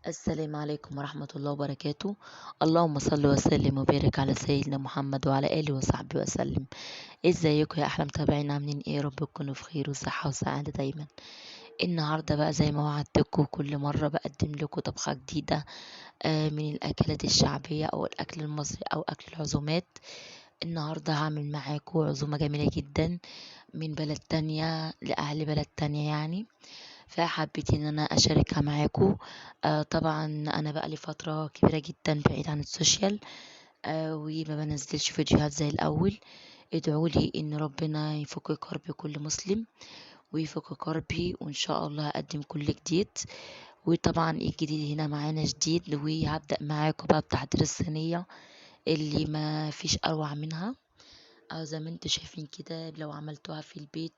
السلام عليكم ورحمة الله وبركاته. اللهم صل وسلم وبارك على سيدنا محمد وعلى آله وصحبه وسلم. ازيكم يا أحلى متابعين، عاملين ايه؟ يا رب تكونوا في خير وصحة وسعادة دايما. النهاردة بقى زي ما وعدتكم كل مرة بقدم لكم طبخة جديدة من الأكلات الشعبية أو الأكل المصري أو أكل العزومات. النهاردة هعمل معاكم عزومة جميلة جدا من بلد تانية لأهل بلد تانية يعني، فحبيت ان انا اشاركها معاكم. طبعا انا بقى لي فتره كبيره جدا بعيد عن السوشيال، وما بنزلش فيديوهات زي الاول. ادعوا لي ان ربنا يفك كرب كل مسلم ويفك كربي، وان شاء الله هقدم كل جديد. وطبعا الجديد هنا معانا جديد، وهبدأ معاكم بقى بتحضير الصينية اللي ما فيش اروع منها. زي ما انتوا شايفين كده، لو عملتوها في البيت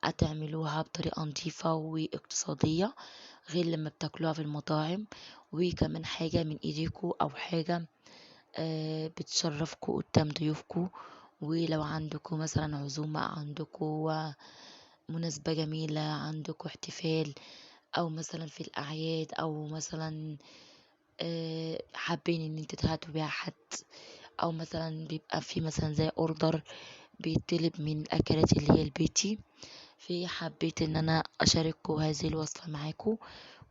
هتعملوها بطريقة نظيفة واقتصادية غير لما بتاكلوها في المطاعم. وكمان حاجة من ايديكو او حاجة بتشرفكوا قدام ضيوفكوا. ولو عندكوا مثلا عزومة، عندكوا مناسبة جميلة، عندكوا احتفال، او مثلا في الاعياد، او مثلا حابين ان انتوا تهاتوا بيها حد، او مثلا بيبقى في مثلا زي اوردر بيطلب من الاكلات اللي هي البيتي. حبيت ان انا اشارككم هذه الوصفة معاكم.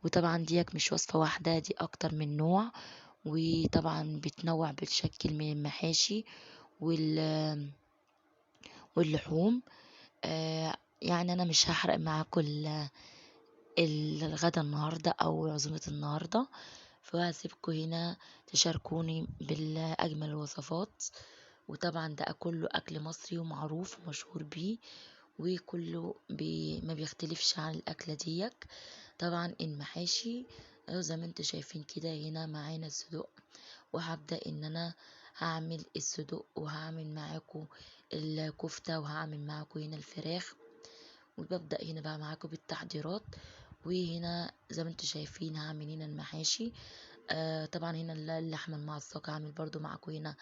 وطبعا ديك مش وصفة واحدة، دي اكتر من نوع، وطبعا بتنوع بالشكل من المحاشي واللحوم. يعني انا مش هحرق معاكم الغدا النهاردة او عزومة النهاردة، فهسيبكم هنا تشاركوني بالاجمل الوصفات. وطبعا ده كله اكل مصري ومعروف ومشهور بيه، وكله ما بيختلفش عن الأكلة ديك. طبعا المحاشي زي ما انتوا شايفين كده، هنا معانا الصدوق، وهبدأ ان انا هعمل الصدوق وهعمل معاكم الكفتة وهعمل معاكم هنا الفراخ. وببدأ هنا بقى معاكم بالتحضيرات. وهنا زي ما انتوا شايفين هعمل هنا المحاشي. طبعا هنا اللحمة المعصقة، هعمل برضو معاكم هنا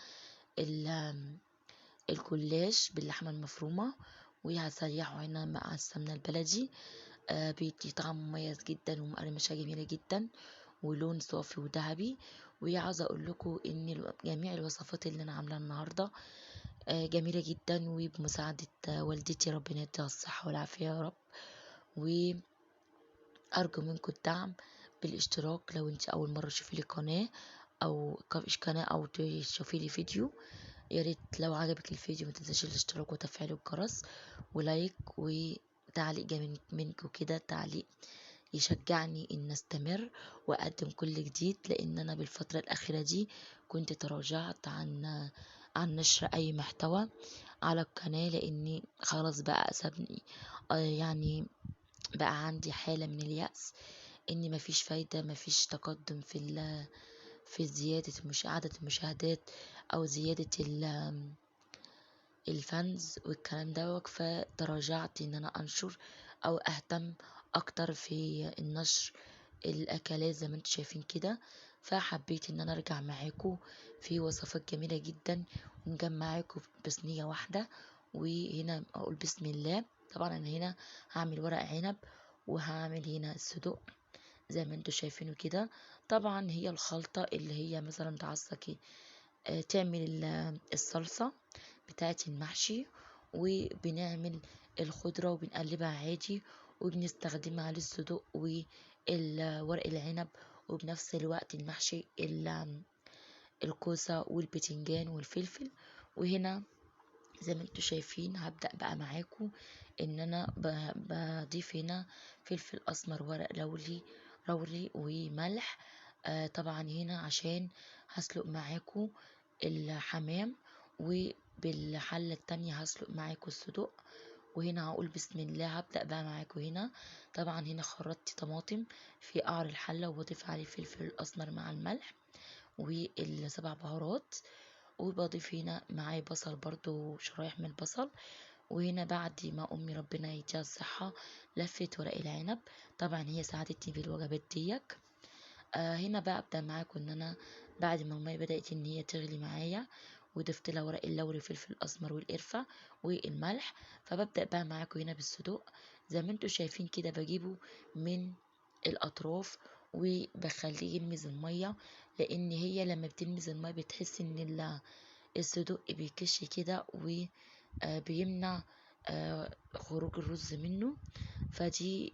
الجلاش باللحمة المفرومة، وهسيحه هنا مع السمنة البلدي. بيدي طعم مميز جدا ومقرمشة جميلة جدا ولون صافي وذهبي. وعاوزة اقول لكم ان جميع الوصفات اللي انا عاملاها النهاردة جميلة جدا، وبمساعدة والدتي، ربنا يديها الصحة والعافية يا رب. وارجو منكم الدعم بالاشتراك لو انت اول مرة تشوفي لي قناة او قناة او تشوفي لي فيديو. يا ريت لو عجبك الفيديو ما تنساش الاشتراك وتفعيل الجرس ولايك وتعليق جميل منكم كده، تعليق يشجعني ان استمر واقدم كل جديد، لان انا بالفترة الاخيرة دي كنت تراجعت عن نشر اي محتوى على القناة، لاني خلاص بقى سابني يعني بقى عندي حالة من اليأس، ان مفيش فايدة، مفيش تقدم في زيادة عدد المشاهدات او زيادة الفانز والكلام دوت. فتراجعت ان انا انشر او اهتم اكتر في النشر الاكلات زي ما انتم شايفين كده. فحبيت ان انا ارجع معاكم في وصفات جميلة جدا ونجمعكم بصينية واحدة. وهنا اقول بسم الله. طبعا انا هنا هعمل ورق عنب وهعمل هنا الصدوق زي ما انتوا شايفينه كده. طبعا هي الخلطة اللي هي مثلا تعصقي تعمل الصلصة بتاعة المحشي، وبنعمل الخضرة وبنقلبها عادي، وبنستخدمها للصدوق والورق العنب، وبنفس الوقت المحشي الكوسة والبتنجان والفلفل. وهنا زي ما انتوا شايفين هبدأ بقى معاكم ان انا بضيف هنا فلفل اسمر، ورق لوري وملح. طبعا هنا عشان هسلق معاكم الحمام، وبالحلة التانية هسلق معاكم الصدوق. وهنا هقول بسم الله. هبدأ بقى معاكم هنا. طبعا هنا خرطت طماطم في قعر الحلة وبضيف عليه فلفل الأسمر مع الملح والسبع بهارات. وبضيف هنا معاه بصل، برضو شرايح من البصل. وهنا بعد ما امي ربنا يديها الصحة لفت ورق العنب، طبعا هي ساعدتني في الوجبات ديك. هنا بقى ابدا معاكم ان انا بعد ما المية بدأت ان هي تغلي معايا وضفت لها ورق اللوري والفلفل الاسمر والقرفة والملح. فببدأ بقى معاكم هنا بالصدوق زي ما انتوا شايفين كده، بجيبه من الاطراف وبخليه يلمس المية، لان هي لما بتلمس المية بتحس ان الصدق بيكش كده وبيمنع خروج الرز منه. فدي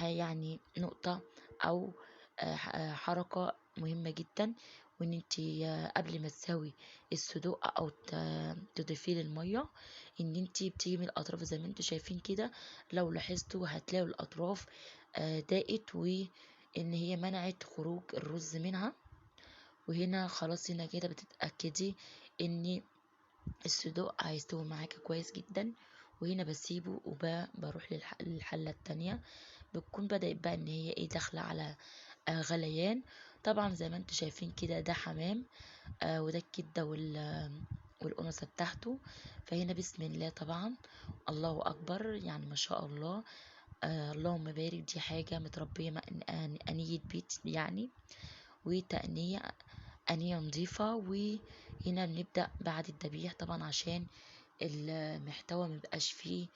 يعني نقطة او حركة مهمة جدا. وان انتي قبل ما تسوي الصدوق او تضيفيه للمية، ان انتي بتيجي من الاطراف زي ما انتوا شايفين كده. لو لاحظتوا هتلاقوا الاطراف ضاقت، وان هي منعت خروج الرز منها. وهنا خلاص هنا كده بتتأكدي ان الصدوق هيستوي معاكي كويس جدا. وهنا بسيبه وبروح للحلة التانية. بتكون بدأت بقى ان هي داخلة على غليان. طبعا زي ما انتوا شايفين كده ده حمام، وده الكبدة والقنصة بتاعته. فهنا بسم الله طبعا، الله أكبر، يعني ما شاء الله. اللهم بارك. دي حاجة متربية أنية بيت يعني، وتأنية أنية نظيفة. وهنا بنبدأ بعد الذبيح طبعا عشان المحتوى مبقاش فيه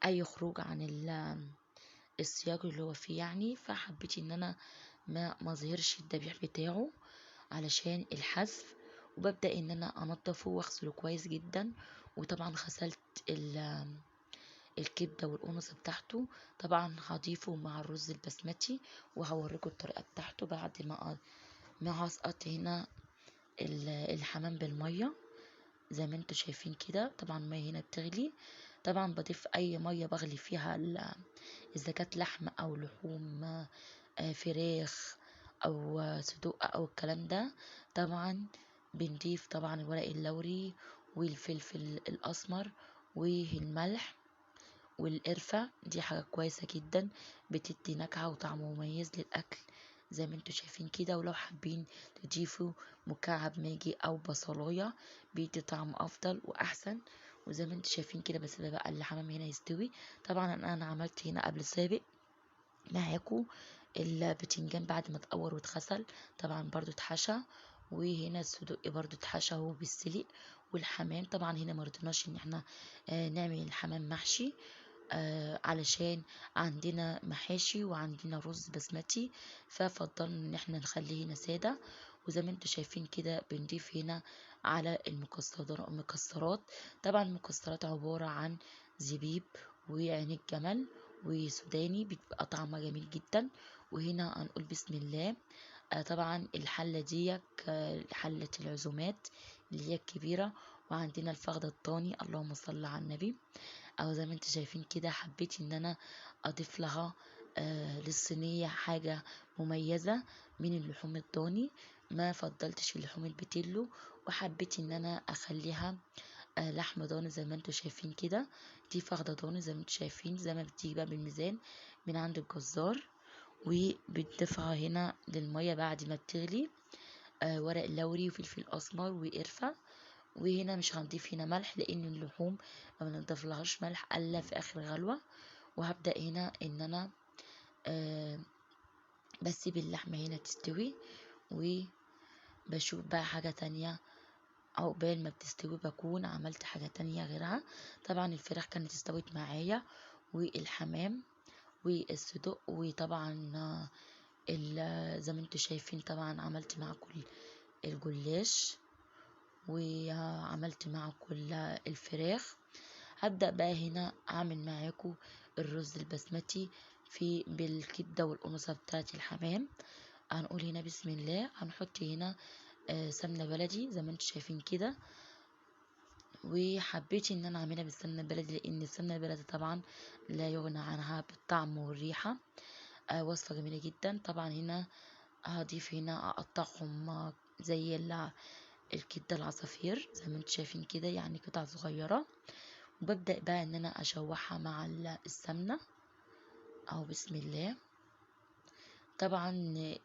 أي خروج عن السياق اللي هو فيه يعني. فحبيت ان انا ما مظهرش الذبيح بتاعه علشان الحذف. وببدأ ان انا انضفه واغسله كويس جدا. وطبعا غسلت الكبدة والقنص بتاعته. طبعا هضيفه مع الرز البسمتي، وهوريكم الطريقة بتاعته بعد ما هسقط هنا الحمام بالمية زي ما انتوا شايفين كده. طبعا المية هنا بتغلي. طبعا بضيف اي مية بغلي فيها اذا كانت لحم او لحوم، فراخ او صدوق او الكلام ده. طبعا بنضيف طبعا الورق اللوري والفلفل الاسمر والملح والقرفة. دي حاجة كويسة جدا، بتدي نكهة وطعم مميز للأكل زي ما انتوا شايفين كده. ولو حابين تضيفوا مكعب ماجي أو بصلاية بيدي طعم أفضل وأحسن. وزي ما انتوا شايفين كده بسيبها بقى الحمام هنا يستوي. طبعا أنا عملت هنا قبل سابق معاكو البتنجان بعد ما اتقور واتغسل، طبعا برضو اتحشى. وهنا الصدق برضو اتحشى وهو بالسلق. والحمام طبعا هنا مرضناش ان احنا نعمل الحمام محشي، علشان عندنا محاشي وعندنا رز بسمتي. ففضلنا ان احنا نخليه هنا سادة. وزي ما انتوا شايفين كده بنضيف هنا على المكسرات. طبعا المكسرات عبارة عن زبيب وعين الجمل وسوداني، بيبقى طعمها جميل جدا. وهنا هنقول بسم الله. طبعا الحلة دي حلة العزومات اللي هي الكبيرة. وعندنا الفخدة الضاني، اللهم صل على النبي. او زي ما انتوا شايفين كده حبيت ان انا اضيف لها للصينية حاجة مميزة من اللحوم الضاني. ما فضلتش اللحوم البتلو، وحبيت ان انا اخليها لحم ضاني زي ما انتوا شايفين كده. دي فخدة ضاني زي ما انتوا شايفين، زي ما بتيجي بقى بالميزان من عند الجزار. وبتضيفها هنا للمية بعد ما بتغلي ورق لوري وفلفل اسمر وقرفة. وهنا مش هنضيف هنا ملح لان اللحوم ما بنضيفلهاش ملح الا في اخر غلوة. وهبدأ هنا ان انا بسيب اللحمة هنا تستوي. وبشوف بقى حاجة تانية عقبال ما بتستوي بكون عملت حاجة تانية غيرها. طبعا الفراخ كانت استوت معايا، والحمام والصدق. وطبعا زي ما انتوا شايفين طبعا عملت معاكم الجلاش، وعملت معاكم الفراخ. هبدأ بقى هنا اعمل معاكم الرز البسمتي بالكبدة والقنصة بتاعة الحمام. هنقول هنا بسم الله. هنحط هنا سمنة بلدي زي ما انتوا شايفين كده. وحبيت ان انا اعملها بالسمنة البلدي لان السمنة البلدي طبعا لا يغنى عنها بالطعم والريحة. وصفة جميلة جدا. طبعا هنا هضيف هنا اقطعهم زي الكبدة العصافير زي ما انتوا شايفين كده، يعني قطع صغيرة. وببدأ بقى ان انا اشوحها مع السمنة او بسم الله. طبعا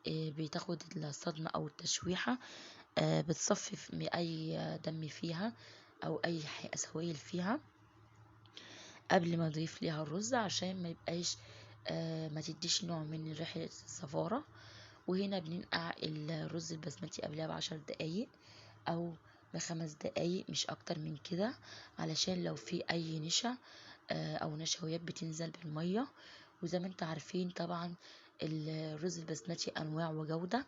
بتاخد الصدمة او التشويحة بتصفي اي دم فيها او اي سوائل فيها قبل ما اضيف ليها الرز عشان ما يبقاش ما تديش نوع من ريحة الصفارة. وهنا بننقع الرز البسمتي قبلها ب10 دقايق او ب5 دقايق مش اكتر من كده، علشان لو في اي نشا او نشويات بتنزل بالمية. وزي ما انتوا عارفين طبعا الرز البسمتي انواع وجودة،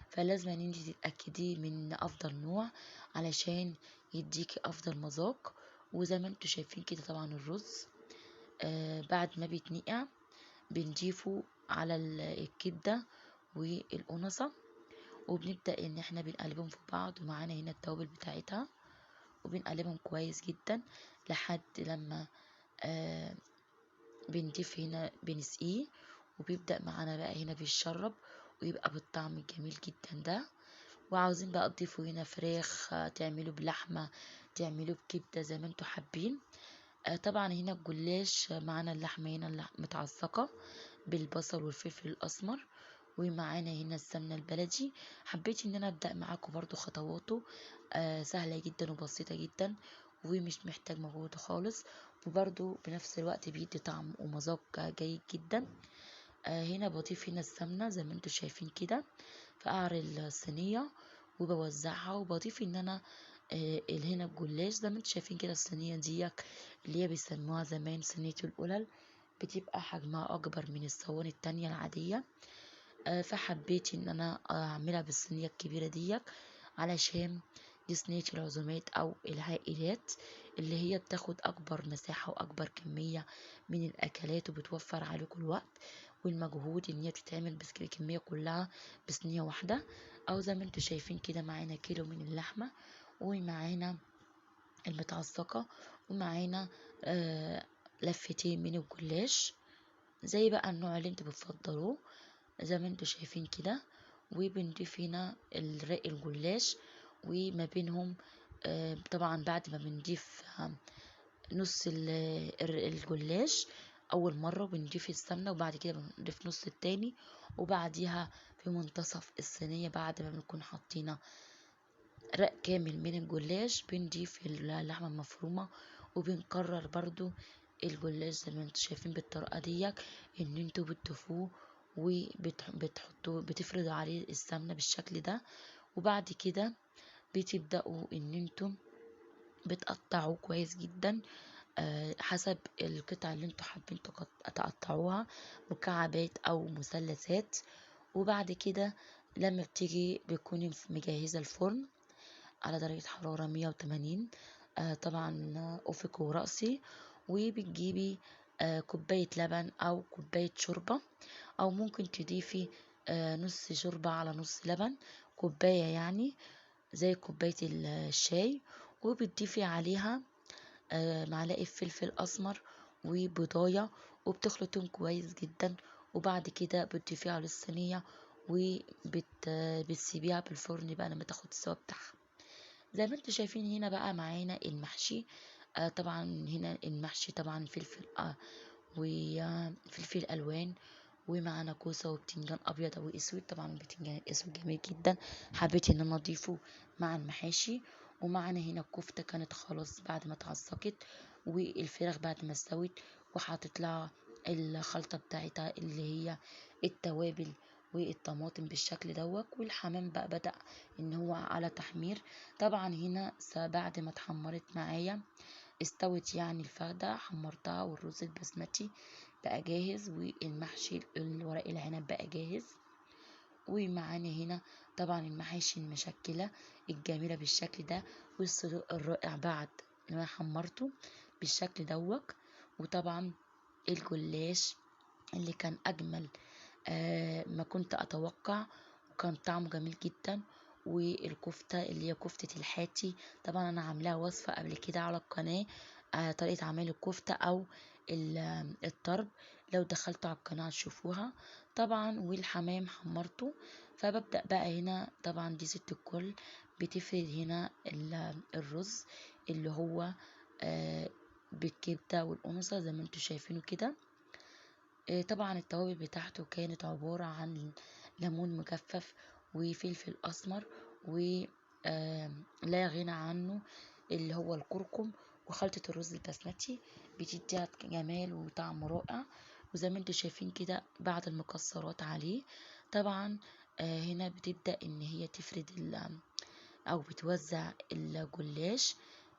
فلازم ان انتي تتأكدي من افضل نوع علشان يديكي افضل مذاق. وزي ما انتوا شايفين كده طبعا الرز بعد ما بيتنقع بنضيفه على الكبدة والقنصة، وبنبدأ ان احنا بنقلبهم في بعض، ومعانا هنا التوابل بتاعتها، وبنقلبهم كويس جدا لحد لما آه بنضيف هنا بنسقيه، وبيبدأ معانا بقى هنا بيتشرب ويبقى بالطعم الجميل جدا ده. وعاوزين بقى تضيفوا هنا فراخ، تعملوا بلحمة، تعملوا بكبدة زي ما انتوا حابين. طبعا هنا الجلاش معانا اللحمة هنا متعصقة بالبصل والفلفل الأسمر، ومعانا هنا السمنة البلدي. حبيت ان انا ابدأ معاكم برضو خطواته سهلة جدا وبسيطة جدا، ومش محتاج مجهود خالص، وبرضو بنفس الوقت بيدي طعم ومذاق جيد جدا. هنا بضيف هنا السمنة زي ما انتوا شايفين كده في قعر الصينية، وبوزعها، وبضيف ان انا هنا الجلاش زي ما انتوا شايفين كده. الصينية دي اللي هي بيسموها زمان صينية القلل، بتبقى حجمها اكبر من الصواني التانية العادية. فحبيت ان انا اعملها بالصينية الكبيرة دي علشان دي صينية العزومات او العائلات، اللي هي بتاخد اكبر مساحة واكبر كمية من الاكلات، وبتوفر عليكم الوقت والمجهود ان هي تتعمل بس الكمية كلها بصينية واحدة. او زي ما انتوا شايفين كده معانا كيلو من اللحمة، ومعانا المتعصقة، ومعانا لفتين من الجلاش زي بقى النوع اللي انتوا بتفضلوه زي ما انتوا شايفين كده. وبنضيف هنا الرق الجلاش، وما بينهم طبعا بعد ما بنضيف نص الجلاش اول مرة بنضيف السمنة، وبعد كده بنضيف نص التاني، وبعديها في منتصف الصينية بعد ما بنكون حاطينه رق كامل من الجلاش بنضيف اللحمة المفرومة، وبنكرر برضو الجلاش زي ما انتوا شايفين بالطريقة دي، ان انتوا بتضيفوه وبتحطوا بتفردوا عليه السمنة بالشكل ده. وبعد كده بتبدأوا ان انتوا بتقطعوه كويس جدا حسب القطع اللي انتوا حابين تقطعوها مكعبات او مثلثات. وبعد كده لما بتيجي بتكوني مجهزة الفرن على درجة حرارة 180 طبعا أفق ورأسي، وبتجيبي كوباية لبن أو كوباية شوربة، أو ممكن تضيفي نص شوربة على نص لبن، كوباية يعني زي كوباية الشاي. وبتضيفي عليها معلقة فلفل أسمر وبضاية، وبتخلطهم كويس جدا. وبعد كده بتضيفيها على الصينية، وبتسيبيها بالفرن بقى لما تاخد السوا بتاعها. زي ما انتوا شايفين هنا بقى معانا المحشي. طبعا هنا المحشي طبعا فلفل وفلفل الوان، ومعانا كوسه وبتنجان ابيض او اسود. طبعا البتنجان الاسود جميل جدا، حبيت ان انا اضيفه مع المحاشي. ومعانا هنا الكفته كانت خلاص بعد ما اتعصقت، والفراخ بعد ما استوت، وحاطط لها الخلطه بتاعتها اللي هي التوابل والطماطم بالشكل دوت. والحمام بقى بدأ ان هو على تحمير. طبعا هنا بعد ما اتحمرت معايا استوت يعني الفخدة حمرتها، والرز البسمتي بقى جاهز، والمحشي الورق العنب بقى جاهز. ومعانا هنا طبعا المحاشي المشكلة الجميلة بالشكل ده، والصدوق الرائع بعد ما حمرته بالشكل دوت. وطبعا الجلاش اللي كان أجمل ما كنت أتوقع، وكان طعمه جميل جدا. والكفتة اللي هي كفتة الحاتي، طبعا أنا عاملاها وصفة قبل كده على القناة طريقة عمل الكفتة أو الطرب، لو دخلتوا على القناة تشوفوها طبعا. والحمام حمرته. فببدأ بقى هنا طبعا دي ست الكل بتفرد هنا الرز اللي هو بالكبدة والقنصة زي ما انتوا شايفينه كده. طبعا التوابل بتاعته كانت عبارة عن ليمون مجفف وفلفل أسمر، ولا غنى عنه اللي هو الكركم، وخلطة الرز البسمتي بتديها جمال وطعم رائع. وزي ما انتوا شايفين كده بعد المكسرات عليه طبعا هنا بتبدأ ان هي تفرد او بتوزع الجلاش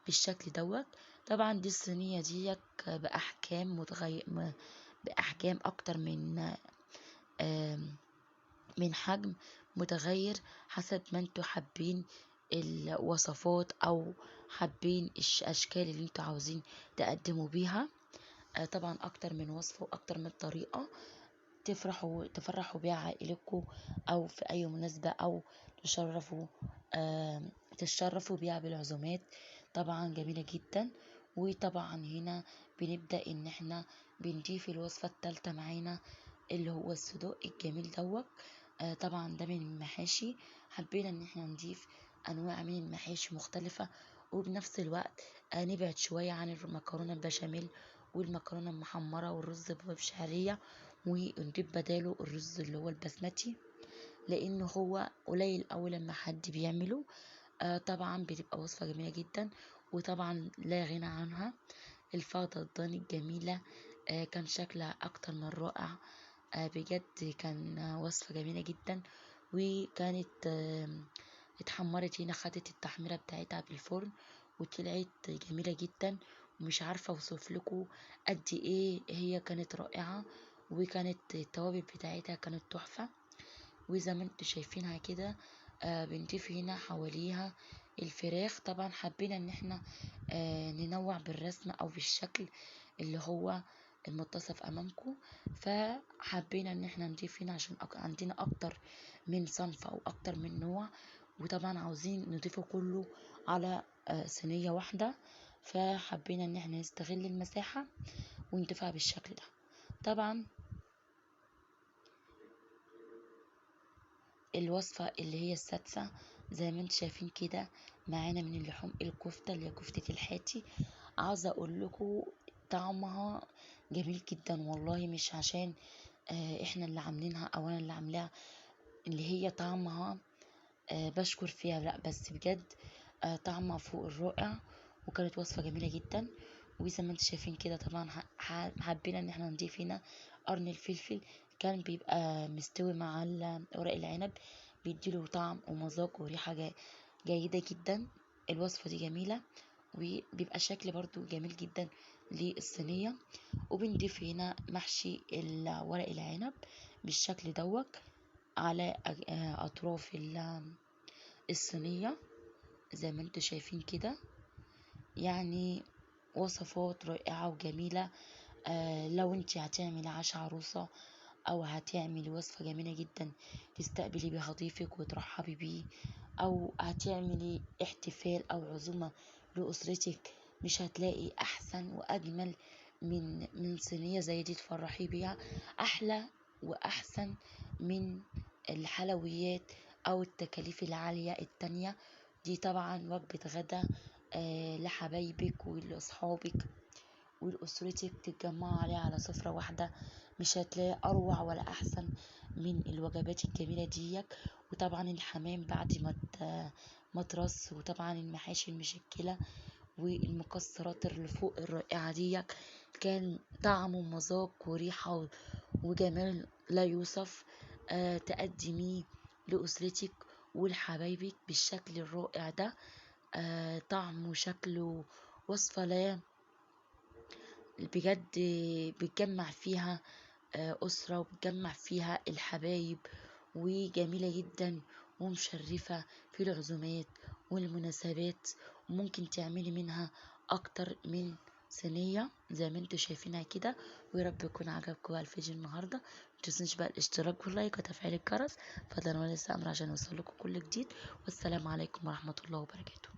بالشكل دوت. طبعا دي الصينية دي بأحكام بأحجام أكتر من حجم متغير حسب ما انتوا حابين الوصفات أو حابين الأشكال اللي انتوا عاوزين تقدموا بيها. طبعا أكتر من وصفة وأكتر من طريقة تفرحوا بيها عائلتكم، أو في أي مناسبة، أو تشرفوا تشرفوا بيها بالعزومات. طبعا جميلة جدا. وطبعا هنا بنبدأ ان احنا بنضيف الوصفة التالتة معانا، اللي هو الصدوق الجميل دوت. طبعا ده من المحاشي، حبينا ان احنا نضيف انواع من المحاشي مختلفة، وبنفس الوقت نبعد شوية عن المكرونة البشاميل والمكرونة المحمرة والرز بشعرية، ونضيف بداله الرز اللي هو البسمتي، لانه هو قليل اوي لما حد بيعمله. طبعا بتبقى وصفة جميلة جدا. وطبعا لا غنى عنها الفخدة الضاني الجميلة، كان شكلها اكتر من رائع. بجد كان وصفة جميلة جدا. وكانت اتحمرت هنا، خدت التحميرة بتاعتها بالفرن وطلعت جميلة جدا. ومش عارفة اوصف لكم قد ايه هي كانت رائعة، وكانت التوابل بتاعتها كانت تحفة. وزي ما انتوا شايفينها كده بنضيف هنا حواليها الفراخ. طبعا حبينا ان احنا ننوع بالرسم او بالشكل اللي هو المتصف امامكم، فحبينا ان احنا نضيف هنا عشان عندنا اكتر من صنف او اكتر من نوع، وطبعا عاوزين نضيفه كله على صينية واحدة، فحبينا ان احنا نستغل المساحة ونضيفها بالشكل ده. طبعا الوصفة اللي هي السادسة زي ما انتم شايفين كده معانا من اللحوم الكفتة اللي هي كفتة الحاتي. عاوزة اقول لكم طعمها جميل جدا والله، مش عشان احنا اللي عاملينها او انا اللي عاملاها اللي هي طعمها بشكر فيها، لا بس بجد طعمها فوق الرائع. وكانت وصفة جميلة جدا. وزي ما انتم شايفين كده طبعا حبينا ان احنا نضيف هنا قرن الفلفل، كان بيبقى مستوي مع ورق العنب، بيديله طعم ومذاق وريحة جيدة جدا. الوصفة دي جميلة، وبيبقى شكل برضو جميل جدا للصينية. وبنضيف هنا محشي ورق العنب بالشكل دوت على أطراف الصينية زي ما انتوا شايفين كده. يعني وصفات رائعة وجميلة. لو انت هتعملي عشاء عروسة او هتعملي وصفة جميلة جدا تستقبلي بيها ضيفك وترحبي بيه، او هتعملي احتفال او عزومة لأسرتك، مش هتلاقي احسن واجمل من صينية زي دي تفرحي بيها. احلى واحسن من الحلويات او التكاليف العالية التانية. دي طبعا وجبة غدا لحبايبك ولأصحابك ولأسرتك تتجمعوا عليها على سفرة واحدة، مش هتلاقي أروع ولا أحسن من الوجبات الجميلة ديك. وطبعا الحمام بعد ما ترص، وطبعا المحاشي المشكلة والمكسرات اللي فوق الرائعة ديك، كان طعم ومذاق وريحة وجمال لا يوصف. تقدميه لأسرتك ولحبايبك بالشكل الرائع ده. طعم وشكل وصفة لا بجد بتجمع فيها أسرة، وبتجمع فيها الحبايب، وجميلة جدا ومشرفة في العزومات والمناسبات. وممكن تعملي منها أكتر من صينية زي ما انتوا شايفينها كده. ويا رب يكون عجبكم بقى الفيديو النهارده. متنسوش بقى الاشتراك واللايك وتفعيل الجرس فضلا وليس أمر عشان يوصلكوا كل جديد. والسلام عليكم ورحمة الله وبركاته.